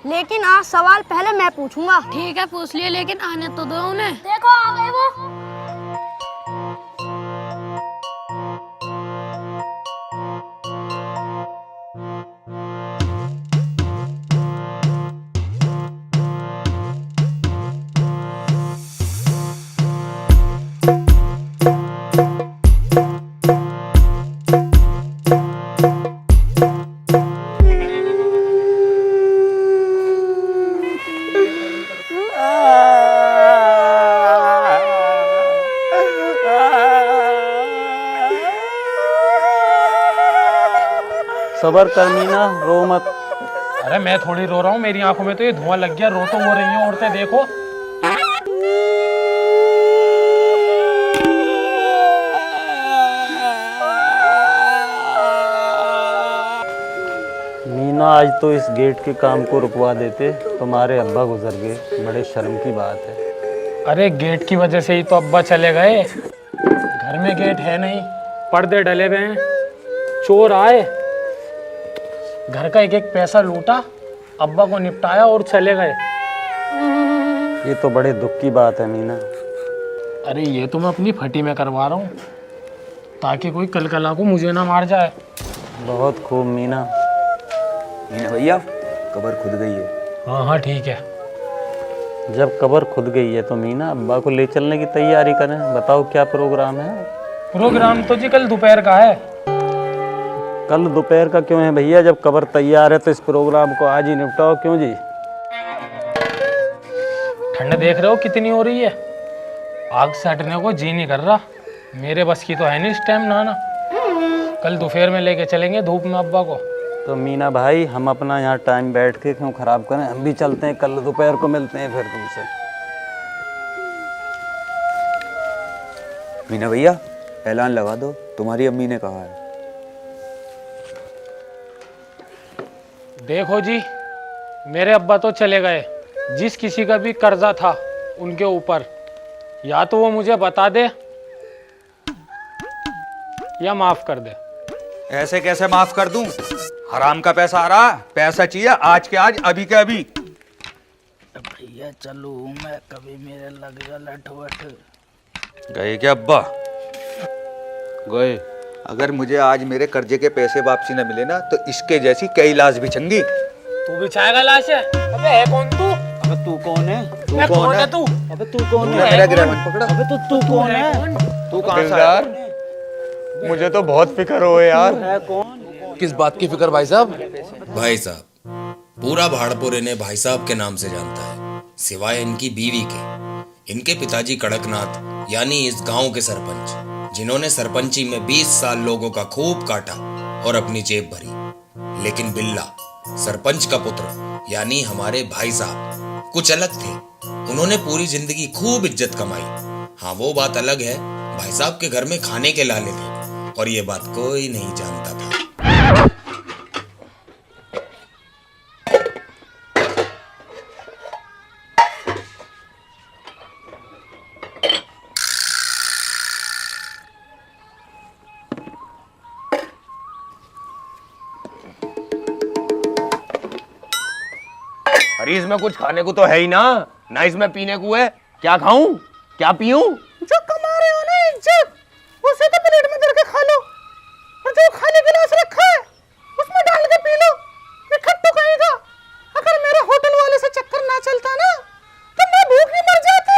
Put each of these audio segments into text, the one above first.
लेकिन आज सवाल पहले मैं पूछूंगा। ठीक है पूछ लिए, लेकिन आने तो दो उन्हें। देखो आ गए वो। सबर कर मीना, रो मत। अरे मैं थोड़ी रो रहा हूँ, मेरी आंखों में तो ये धुआं लग गया। रो तो हो रही हैं औरतें, देखो। मीना आज तो इस गेट के काम को रुकवा देते, तुम्हारे अब्बा गुजर गए, बड़े शर्म की बात है। अरे गेट की वजह से ही तो अब्बा चले गए। घर में गेट है नहीं, पर्दे डले हुए हैं। चोर आए, घर का एक एक पैसा लूटा, अब्बा को निपटाया और चले गए। ये तो बड़े दुख की बात है मीना। अरे ये तो मैं अपनी फटी में करवा रहा हूँ, ताकि कोई कल कला को मुझे ना मार जाए। बहुत खूब मीना। मीना भैया, कब्र खुद गई है। हाँ हाँ ठीक है। जब कब्र खुद गई है तो मीना अब्बा को ले चलने की तैयारी करें। बताओ क्या प्रोग्राम है? प्रोग्राम तो जी कल दोपहर का है। कल दोपहर का क्यों है भैया? जब कब्र तैयार है तो इस प्रोग्राम को आज ही निपटाओ। क्यों जी? ठंड देख रहे हो कितनी हो रही है, आग से हटने को जी नहीं कर रहा। मेरे बस की तो है नहीं इस टाइम नहाना। कल दोपहर में लेके चलेंगे धूप में अब्बा को। तो मीना भाई, हम अपना यहाँ टाइम बैठ के क्यों खराब करें? हम भी चलते हैं, कल दोपहर को मिलते हैं फिर तुमसे। मीना भैया, ऐलान लगा दो, तुम्हारी अम्मी ने कहा है। देखो जी, मेरे अब्बा तो चले गए। जिस किसी का भी कर्जा था उनके ऊपर, या तो वो मुझे बता दे या माफ कर दे। ऐसे कैसे माफ कर दूं? हराम का पैसा आ रहा, पैसा चाहिए आज के आज, अभी के अभी। भैया चलो, मैं कभी मेरे लग जा लठवठ। गए क्या अब्बा? गए। अगर मुझे आज मेरे कर्जे के पैसे वापसी न मिले ना, तो इसके जैसी कई लाश बिछेंगी। तू बिछाएगा लाश? अबे है कौन तू? अबे तू कौन है? मैं कौन है तू? अबे तू कौन तुमने है? मेरा गिरफ्त पकड़ा। अबे तू कौन है? तू कहाँ से आया? मुझे तो बहुत फिक्र हो यार। है कौन? किस बात की फिक्र भाई साहब? भाई साहब, पूरा भाड़पुर इन्हें भाई साहब के नाम से जानता है, सिवाय इनकी बीवी के। इनके पिताजी कड़कनाथ यानी इस गांव के सरपंच, जिन्होंने सरपंची में 20 साल लोगों का खूब काटा और अपनी जेब भरी। लेकिन बिल्ला, सरपंच का पुत्र यानी हमारे भाई साहब, कुछ अलग थे। उन्होंने पूरी जिंदगी खूब इज्जत कमाई। हाँ, वो बात अलग है, भाई साहब के घर में खाने के लाले थे और ये बात कोई नहीं जानता था। अरे इसमें कुछ खाने को तो है ही ना इसमें पीने को है। क्या खाऊं, क्या पीऊं? जो कमा रहे हो ना इज्जत, उसे तो प्लेट में धर के खा लो, और जो खाने के लिए रखा है उसमें डाल के पी लो। ये खट्टू कहेगा, अगर मेरे होटल वाले से चक्कर ना चलता ना, तो मैं भूख नहीं मर जाती।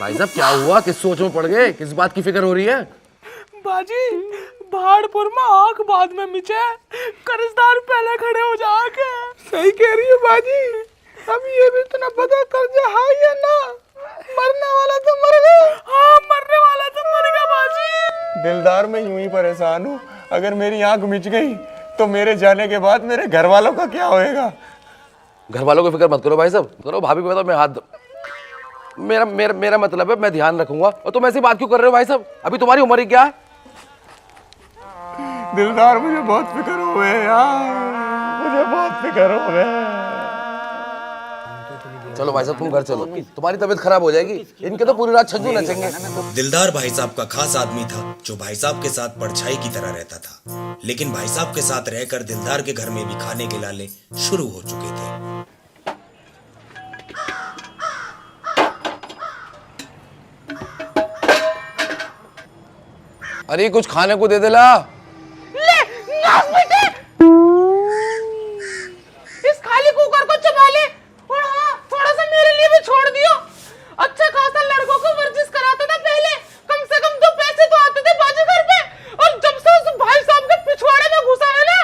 भाई साहब क्या हुआ? किस सोच में पड़ गए? किस बात की फिक्र हो रही है? बाजी, भाड़पुर में आग बाद में मिचे, कर्जदार पहले खड़े हो जाके। सही कह रही है बाजी, अब ये भी तो ना पता कर्जा है या ना। मरने वाला तो मर गया। हाँ, मरने वाला तो मर गया बाजी। दिलदार, मैं यूं ही परेशान हूँ। अगर मेरी आंख मिच गई तो मेरे जाने के बाद मेरे घर वालों का क्या होएगा? घर वालों की फिक्र मत करो भाई साहब, करो भाभी को बताओ मैं हाथ मेरा मेरा मेरा मतलब है मैं ध्यान रखूंगा। और तुम ऐसी बात क्यों कर रहे हो भाई साहब? अभी तुम्हारी उम्र ही क्या है? दिलदार, मुझे बहुत फिक्र हो गए यार, मुझे बहुत फिक्र हो गए। चलो भाई साहब तुम घर चलो, तुम्हारी तबीयत खराब हो जाएगी। इनके तो पूरी रात छज्जू नचेंगे। दिलदार भाई साहब का खास आदमी था जो भाई साहब के साथ परछाई की तरह रहता था, लेकिन भाई साहब के साथ रहकर दिलदार के घर में भी खाने के लाले शुरू हो चुके थे। अरे कुछ खाने को दे दे ला। इस खाली कुकर को चबा ले और हाँ थोड़ा सा मेरे लिए भी छोड़ दियो। अच्छा खासा लड़कों को वर्जिश कराता था पहले, कम से कम 2 पैसे तो आते थे बाजी घर पे। और जब से उस भाई साहब के पिछवाड़े में घुसा है ना,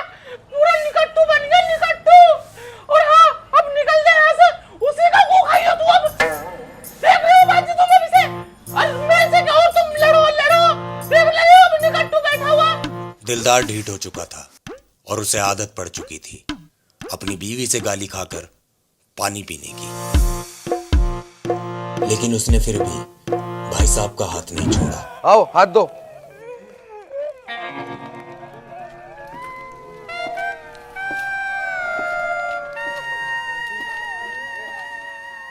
पूरा निकट्टू बन गया, निकट्टू। और हाँ अब निकल जाए यहाँ से, उसी का मुंह खाइयो तू अब। देख रहे हो बाजी तुम अभी से, और मेरे से कहो तुम लड़ो लड़ो, देख रहे हो अब निकट्टू बैठा हुआ। दिलदार ढीठ हो चुका था और उसे आदत पड़ चुकी थी अपनी बीवी से गाली खाकर पानी पीने की, लेकिन उसने फिर भी भाई साहब का हाथ नहीं छोड़ा। आओ हाथ दो।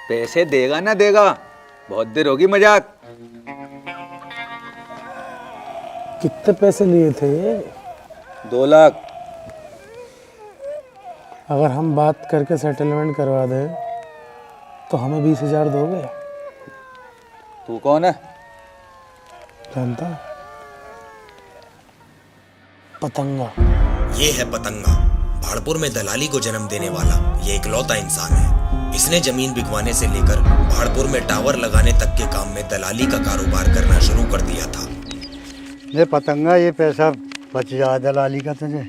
पैसे देगा ना देगा, बहुत देर होगी मजाक। कितने पैसे लिए थे ये? 2 लाख। अगर हम बात करके सेटलमेंट करवा दें तो हमें 20,000 दोगे? तू कौन है? जानता? पतंगा। ये है पतंगा, भाड़पुर में दलाली को जन्म देने वाला ये इकलौता इंसान है। इसने जमीन बिकवाने से लेकर भाड़पुर में टावर लगाने तक के काम में दलाली का कारोबार करना शुरू कर दिया था। ये पतंगा, ये पैसा बच जाए दलाली का तुझे।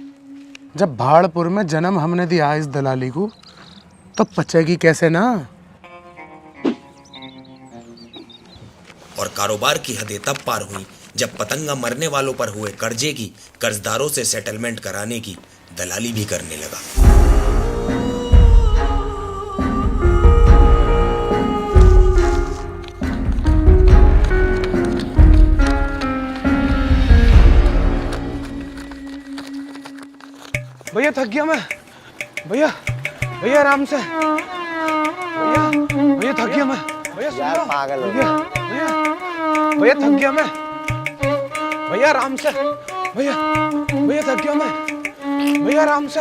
जब भाड़पुर में जन्म हमने दिया इस दलाली को, तो पचेगी कैसे ना। और कारोबार की हदें तब पार हुई जब पतंगा मरने वालों पर हुए कर्जे की कर्जदारों से सेटलमेंट कराने की दलाली भी करने लगा। भैया थक गया मैं, भैया भैया आराम से, भैया भैया थक गया मैं, भैया सुन लो, पागल हो भैया भैया भैया थक गया मैं, भैया आराम से, भैया भैया थक गया मैं, भैया आराम से।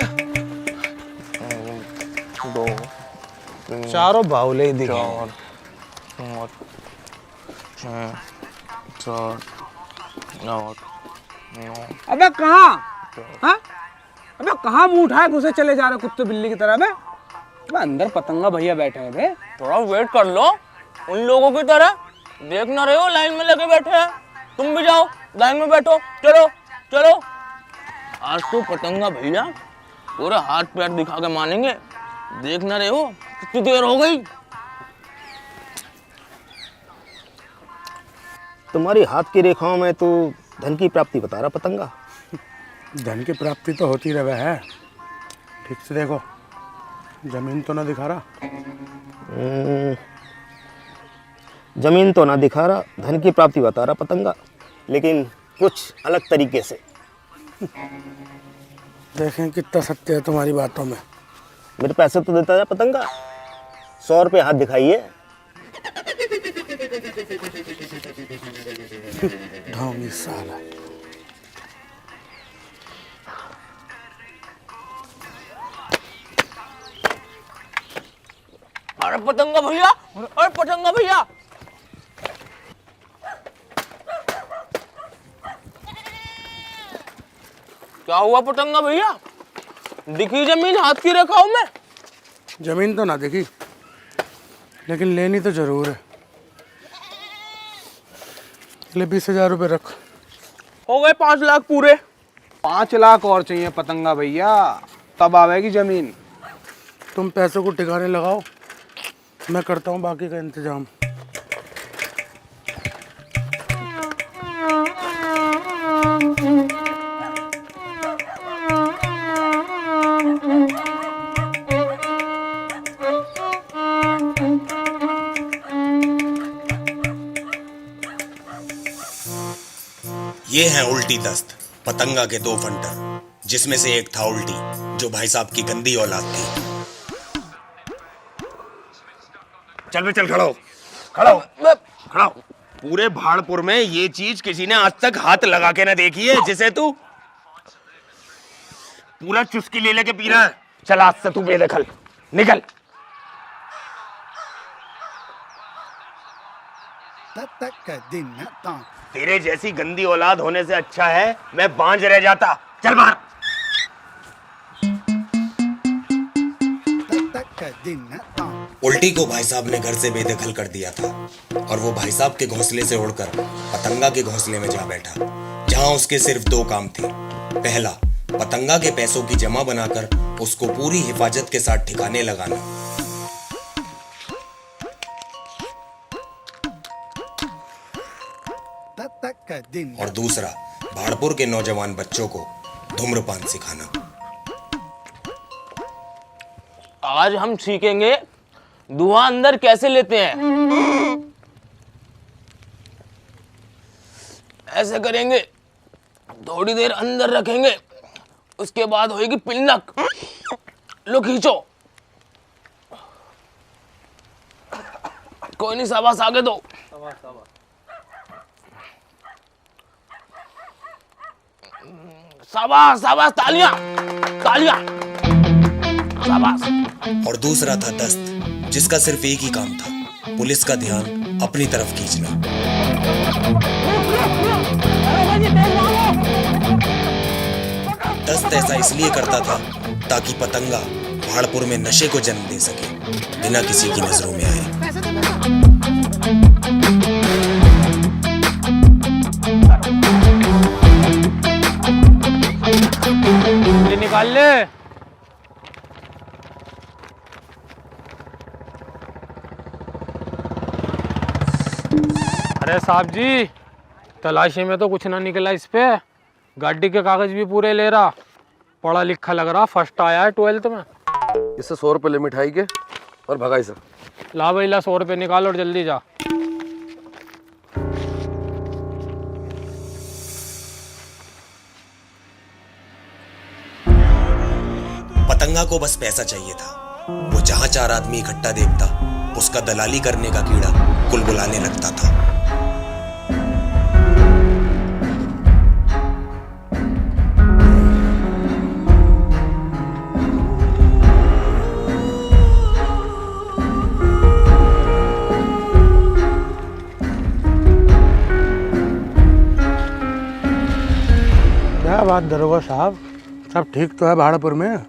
2 चारों बाउले ही दिखे। 4 5 6 7 8 अबे कहाँ? हाँ? अबे कहाँ मुंह उठाए घुसे चले जा रहे कुत्ते बिल्ली की तरह बे? अबे अंदर पतंगा भैया बैठे हैं बे। थोड़ा वेट कर लो, उन लोगों की तरह देख ना रहे हो लाइन में लगे बैठे हैं। तुम भी जाओ लाइन में बैठो, चलो चलो। आज तो पतंगा भैया पूरा हाथ पैर दिखा के मानेंगे। देख ना रहे हो कितनी देर हो गई। तुम्हारी हाथ की रेखाओं में तो धन की प्राप्ति बता रहा पतंगा। धन की प्राप्ति तो होती रहे है। ठीक से देखो, जमीन तो ना दिखा रहा। जमीन तो ना दिखा रहा, धन की प्राप्ति बता रहा पतंगा, लेकिन कुछ अलग तरीके से। देखें कितना सत्य है तुम्हारी बातों में। मेरे पैसे तो देता है पतंगा। 100 रुपये हाथ दिखाइए। ढोंगी साला। अरे पतंगा भैया, अरे पतंगा भैया। क्या हुआ पतंगा भैया? दिखी जमीन हाथ की रेखाओं में? जमीन तो ना दिखी, लेकिन लेनी तो जरूर है। ले 20,000 रुपये रख। हो गए 5 लाख पूरे। 5 लाख और चाहिए पतंगा भैया, तब आवेगी जमीन। तुम पैसों को ठिकाने लगाओ, मैं करता हूँ बाकी का इंतजाम। ये हैं उल्टी दस्त, पतंगा के 2 फंटर, जिसमें से एक था उल्टी, जो भाई साहब की गंदी औलाद थी। चल बे चल, खड़ा हो, खड़ा हो, खड़ा हो। पूरे भाड़पुर में ये चीज किसी ने आज तक हाथ लगा के ना देखी है जिसे तू पूरा चुस्की ले लेके पी रहा है। चल आज से तू बेदखल निकल। तेरे जैसी गंदी औलाद होने से अच्छा है मैं बांझ रह जाता। चल बाहर। उल्टी को भाई साहब ने घर से बेदखल कर दिया था और वो भाई साहब के घोंसले से उड़कर पतंगा के घोंसले में जा बैठा, जहां उसके सिर्फ दो काम थे। पहला, पतंगा के पैसों की जमा बनाकर उसको पूरी हिफाजत के साथ ठिकाने लगाना, और दूसरा, भाड़पुर के नौजवान बच्चों को धूम्रपान सिखाना। आज हम सीखेंगे धुआं अंदर कैसे लेते हैं। ऐसे करेंगे, थोड़ी देर अंदर रखेंगे, उसके बाद होगी पिल्लक। लो खींचो। कोई नहीं, शाबाश, आगे दो। शाबाश शाबाश, तालियां तालियां, शाबाश। और दूसरा था दस्त, जिसका सिर्फ एक ही काम था, पुलिस का ध्यान अपनी तरफ खींचना। दस्त ऐसा इसलिए करता था ताकि पतंगा भाड़पुर में नशे को जन्म दे सके, बिना किसी की नजरों में आए। निकाल ले। अरे साहब जी, तलाशी में तो कुछ ना निकला इस पे। गाड़ी के कागज भी पूरे ले रहा, पढ़ा लिखा लग रहा, फर्स्ट आया है 12th में। इससे 100 रुपए ले मिठाई के और भगाई से। ला भाई ला, 100 रुपए निकाल और जल्दी जा। पतंगा को बस पैसा चाहिए था। वो जहां 4 आदमी इकट्ठा देखता, उसका दलाली करने का कीड़ा कुलबुलाने लगता था। क्या बात दरोगा साहब, सब ठीक तो है भाड़पुर में?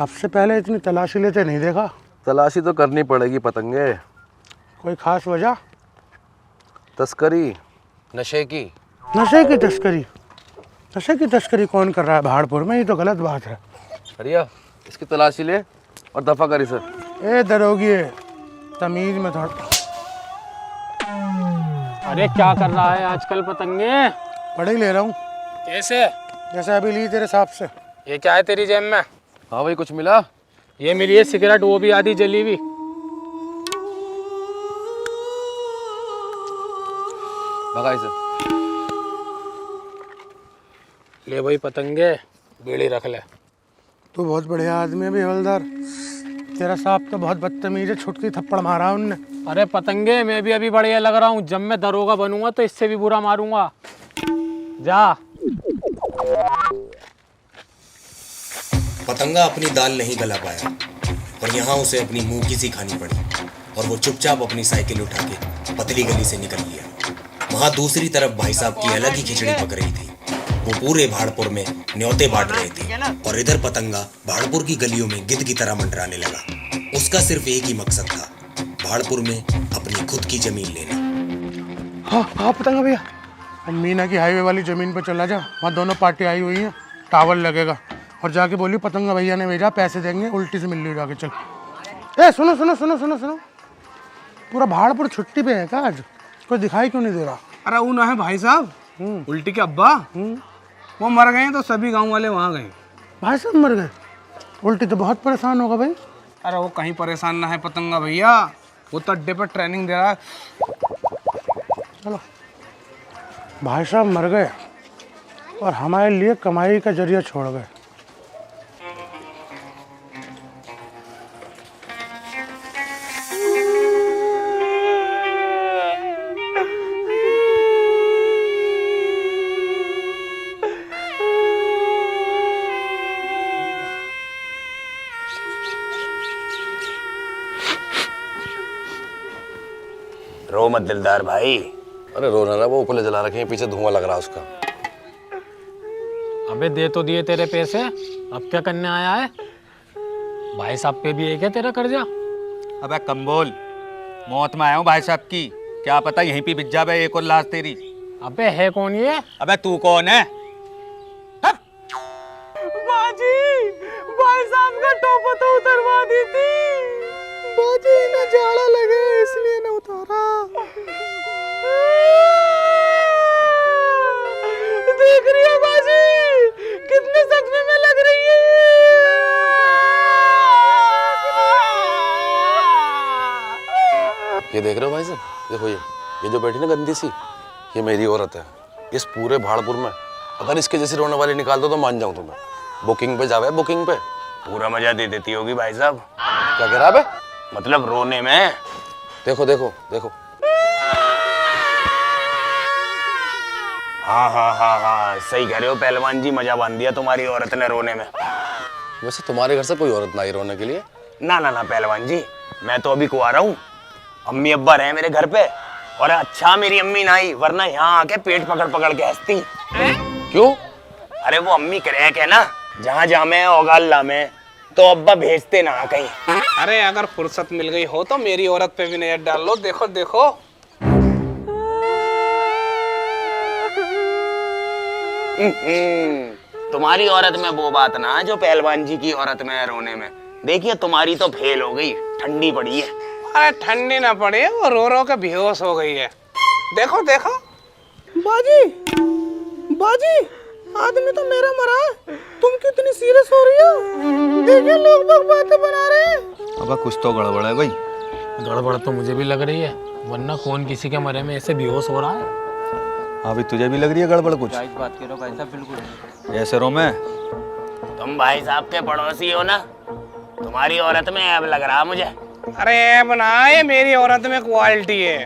आपसे पहले इतनी तलाशी लेते नहीं देखा। तलाशी तो करनी पड़ेगी पतंगे। कोई खास वजह? तस्करी, नशे की। नशे की तस्करी? नशे की तस्करी कौन कर रहा है भाड़पुर में? ये तो गलत बात है। अरिया, इसकी तलाशी ले और दफा कर इसे। ए दरोगी, तमीज में थोड़ा। अरे क्या कर रहा है आजकल पतंगे? पढ़ ही ले रहा हूँ। कैसे? जैसे अभी ली तेरे हिसाब से। ये क्या है तेरी जेब में? हाँ भाई, कुछ मिला? ये मिली है सिगरेट, वो भी आधी जली हुई। भगाई से। ले भाई पतंगे, बीड़ी रख ले। तू बहुत बढ़िया आदमी है भी हवलदार। तेरा साहब तो बहुत बदतमीज है, छुटकी थप्पड़ मारा उनने। अरे पतंगे, मैं भी अभी बढ़िया लग रहा हूँ। जब मैं दरोगा बनूंगा तो इससे भी बुरा मारूंगा। जा। पतंगा अपनी दाल नहीं गला पाया और यहाँ उसे अपनी मुंह की सी खानी पड़ी, और वो चुपचाप अपनी साइकिल उठा के पतली गली से निकल गया। वहां दूसरी तरफ भाई साहब की अलग ही खिचड़ी पक रही थी। वो पूरे भाड़पुर में न्योते बांट रहे थे, और इधर पतंगा भाड़पुर की गलियों में गिद्ध की तरह मंडराने लगा। उसका सिर्फ एक ही मकसद था, भाड़पुर में अपनी खुद की जमीन लेना। हाँ पतंगा भैया, मीना की हाईवे वाली जमीन पर चला जा, वहाँ दोनों पार्टी आई हुई हैं, टावर लगेगा। और जाके बोली पतंगा भैया ने भेजा, पैसे देंगे, उल्टी से मिल ली जाके। चल। ए सुनो सुनो सुनो सुनो सुनो, पूरा भाड़पुर छुट्टी पे है क्या आज? कोई दिखाई क्यों नहीं दे रहा? अरे वो ना है भाई साहब, उल्टी के अब्बा, वो मर गए तो सभी गांव वाले वहाँ गए। भाई साहब मर गए? उल्टी तो बहुत परेशान होगा भाई। अरे वो कहीं परेशान ना है पतंगा भैया, वो तो अड्डे पर ट्रेनिंग दे रहा है। चलो, भाई साहब मर गए और हमारे लिए कमाई का जरिया छोड़ गए। रो मत दिलदार भाई। अरे रो ना, वो ऊपर जला रखे हैं, पीछे धुआं लग रहा है उसका। अबे दे तो दिए तेरे पैसे, अब क्या करने आया है? भाई साहब पे भी एक है तेरा कर्जा। अबे कम बोल, मौत में आया हूँ भाई साहब की, क्या पता यहीं पे बिक जाए एक और लाश तेरी। अबे है कौन ये? अबे तू कौन है? बाजी, भाई साहब का टोपा तो उतरवा दी थी। बाजी ना जाड़ा लगे इसलिए ना उतारा। देख रही है बाजी, कितने सदमे में लग रही है। ये देख रहे हो भाई साहब, देखो ये जो बैठी ना गंदी सी, ये मेरी औरत है। इस पूरे भाड़पुर में अगर इसके जैसे रोने वाली निकाल दो तो मान जाऊं तुम्हें। बुकिंग पे जावे, बुकिंग पे। पूरा मजा दे देती होगी भाई साहब। क्या कह रहा है? मतलब रोने में। देखो देखो देखो। हाँ, सही कह रहे हो पहलवान जी, मजा बांध दिया तुम्हारी औरत ने रोने में। वैसे तुम्हारे घर से कोई औरत ना आई रोने के लिए? ना पहलवान जी, मैं तो अभी कुंवारा हूँ। अम्मी अब्बा रहे मेरे घर पे, और अच्छा मेरी अम्मी ना आई, वरना यहाँ आके पेट पकड़ पकड़ के हंसती। क्यों? अरे वो अम्मी क्रैक है ना, जहाँ जामे औगाल लामे, तो अब्बा भेजते ना कहीं। अरे अगर फुर्सत मिल गई हो तो मेरी औरत पे भी नजर डाल लो। देखो देखो, तुम्हारी औरत में वो बात ना जो पहलवान जी की औरत में है रोने में। देखिए तुम्हारी तो फेल हो गई, ठंडी पड़ी है। अरे ठंडी ना पड़ी है, वो रो रो के बेहोश हो गई है। देखो देखो। बाजी, बाजी, आदमी तो मेरा मरा है, तुम क्यों इतनी सीरियस हो रही हो? देखिए लोग बातें बना रहे हैं। अब कुछ तो गड़बड़ है भाई। गड़बड़ तो मुझे भी लग रही है, वरना कौन किसी के मरे में ऐसे बेहोश हो रहा है। अभी तुझे भी लग रही है गड़बड़ कुछ? बात करो भाई साहब, बिल्कुल ऐसे रो मैं। तुम भाई साहब के पड़ोसी हो ना, तुम्हारी औरत में ऐब लग रहा मुझे। अरे ऐब ना, ये मेरी औरत में क्वालिटी है।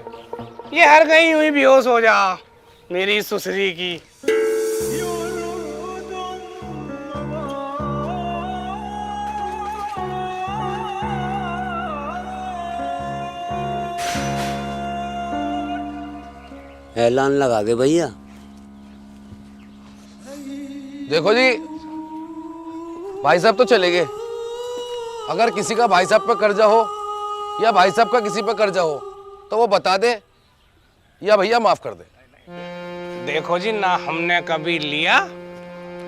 ये हर कहीं यूं ही बेहोश हो जा मेरी सुसरी की। ऐलान लगा दे भैया। देखो जी, भाई साहब तो चले गए। अगर किसी का भाई साहब पे कर्जा हो या भाई साहब का किसी पे कर्जा हो तो वो बता दे या भैया माफ कर दे। देखो जी, ना हमने कभी लिया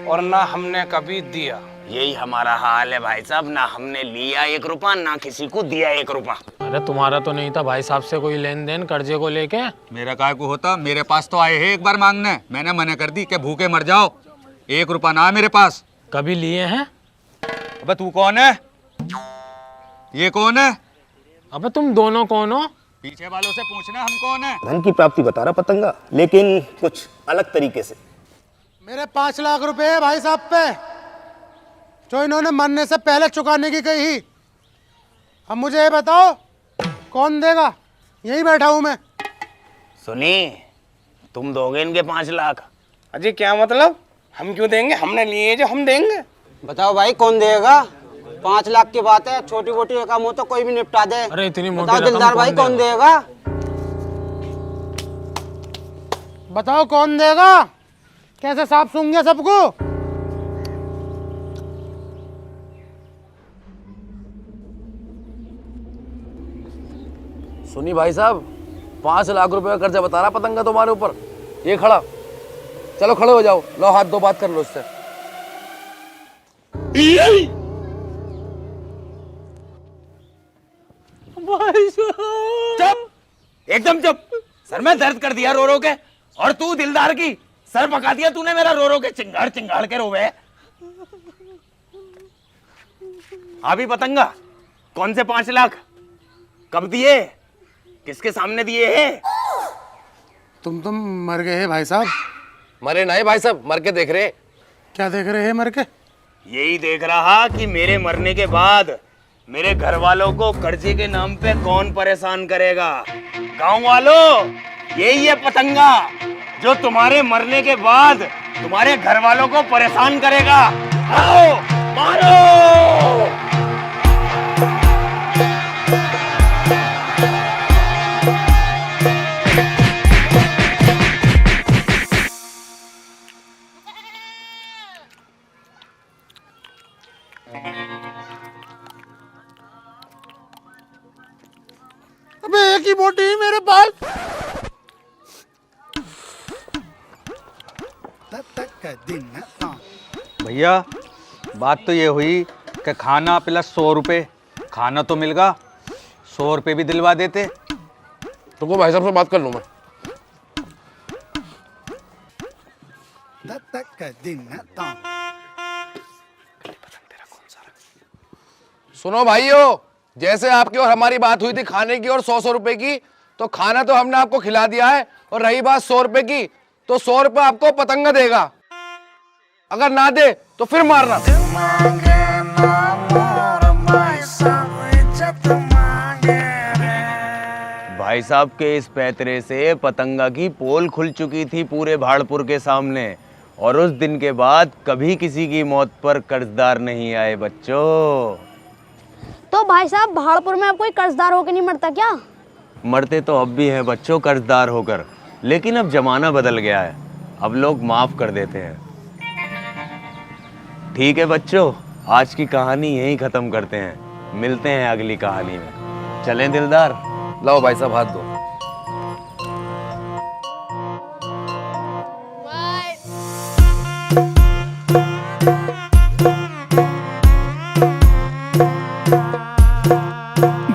और ना हमने कभी दिया। यही हमारा हाल है भाई साहब, ना हमने लिया 1 रुपया, ना किसी को दिया 1 रुपया। अरे तुम्हारा तो नहीं था भाई साहब से कोई लेन देन कर्जे को लेके? मेरा काय को होता, मेरे पास तो आए हैं एक बार मांगने, मैंने मना कर दी कि भूखे मर जाओ। 1 रुपया ना मेरे पास। कभी लिए हैं? अबे तू कौन है? ये कौन है? अबे तुम दोनों कौन हो? पीछे वालों से पूछना हम कौन है। धन की प्राप्ति बता रहा पतंगा, लेकिन कुछ अलग तरीके से। मेरे 5 लाख रुपए है भाई साहब पे, जो इन्होंने मरने से पहले चुकाने की कही। अब मुझे ये बताओ कौन देगा? यही बैठा हूं मैं। सुनी, तुम दोगे इनके 5 लाख? अजी क्या मतलब? हम क्यों देंगे? हमने लिए जो हम देंगे। बताओ भाई कौन देगा? 5 लाख की बात है, छोटी मोटी रकम हो तो कोई भी निपटा दे। अरे इतनी मोटी बताओ रकम दिलदार भाई कौन देगा? बताओ कौन देगा? कैसे साफ सूंघे सबको? सुनी भाई साहब, 5 लाख रुपए का कर्जा बता रहा पतंगा तुम्हारे ऊपर। ये खड़ा, चलो खड़े हो जाओ, लो हाथ दो, बात कर लो उससे। चुप, एकदम चुप। सर में दर्द कर दिया रो रो के, और तू दिलदार की सर पका दिया तूने मेरा रो रो के। चिंगाड़ चिंगाड़ के रोवे। अभी पतंगा, कौन से 5 लाख? कब दिए? किसके सामने दिए हैं? तुम मर गए हैं भाई साहब। मरे नहीं भाई साहब, मर के देख रहे। क्या देख रहे हैं मर के? यही देख रहा कि मेरे मरने के बाद मेरे घर वालों को कर्जे के नाम पे कौन परेशान करेगा। गांव वालों, यही है पतंगा जो तुम्हारे मरने के बाद तुम्हारे घर वालों को परेशान करेगा। आओ मारो। अबे एक ही बोटी है मेरे पास। भैया बात तो ये हुई कि खाना प्लस 100 रुपये, खाना तो मिल गया, 100 रुपये भी दिलवा देते। तुमको भाई साहब से बात कर लूँ मैं। सुनो भाइयों, जैसे आपकी और हमारी बात हुई थी खाने की और 100 रुपए की, तो खाना तो हमने आपको खिला दिया है, और रही बात 100 रुपए की, तो 100 रुपए आपको पतंगा देगा। अगर ना दे तो फिर मारना। भाई साहब के इस पैतरे से पतंगा की पोल खुल चुकी थी पूरे भाड़पुर के सामने, और उस दिन के बाद कभी किसी की मौत पर कर्जदार नहीं आए बच्चों। तो भाई साहब भाड़पुर में अब कोई कर्जदार होकर नहीं मरता क्या? मरते तो अब भी हैं बच्चों कर्जदार होकर, लेकिन अब जमाना बदल गया है, अब लोग माफ कर देते हैं। ठीक है बच्चों, आज की कहानी यहीं खत्म करते हैं, मिलते हैं अगली कहानी में। चलें दिलदार? लाओ भाई साहब हाथ दो।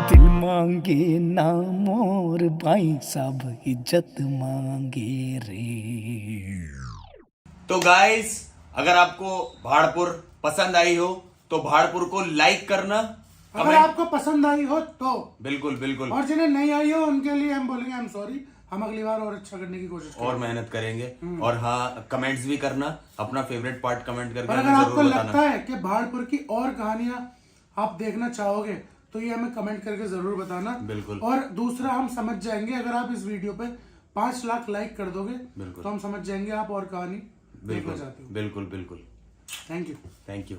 दिल मांगे ना मोर भाई साहब इज्जत मांगे रे। तो गाइस, अगर आपको भाड़पुर पसंद आई हो तो भाड़पुर को लाइक करना, अगर आपको पसंद आई हो तो बिल्कुल बिल्कुल, और जिन्हें नहीं आई हो उनके लिए हम बोलेंगे आई एम सॉरी, हम अगली बार और अच्छा करने की कोशिश करेंगे और मेहनत करेंगे। और हाँ, कमेंट्स भी करना, अपना फेवरेट पार्ट कमेंट करके और अगर हमें आपको जरूर लगता बताना। है कि भाड़पुर की और कहानियां आप देखना चाहोगे तो ये हमें कमेंट करके जरूर बताना। बिल्कुल। और दूसरा हम समझ जाएंगे, अगर आप इस वीडियो पे 5 लाख लाइक कर दोगे बिल्कुल, तो हम समझ जाएंगे आप और कहानी देखना बिल्कुल चाहते हो। बिल्कुल बिल्कुल। Thank you. Thank you.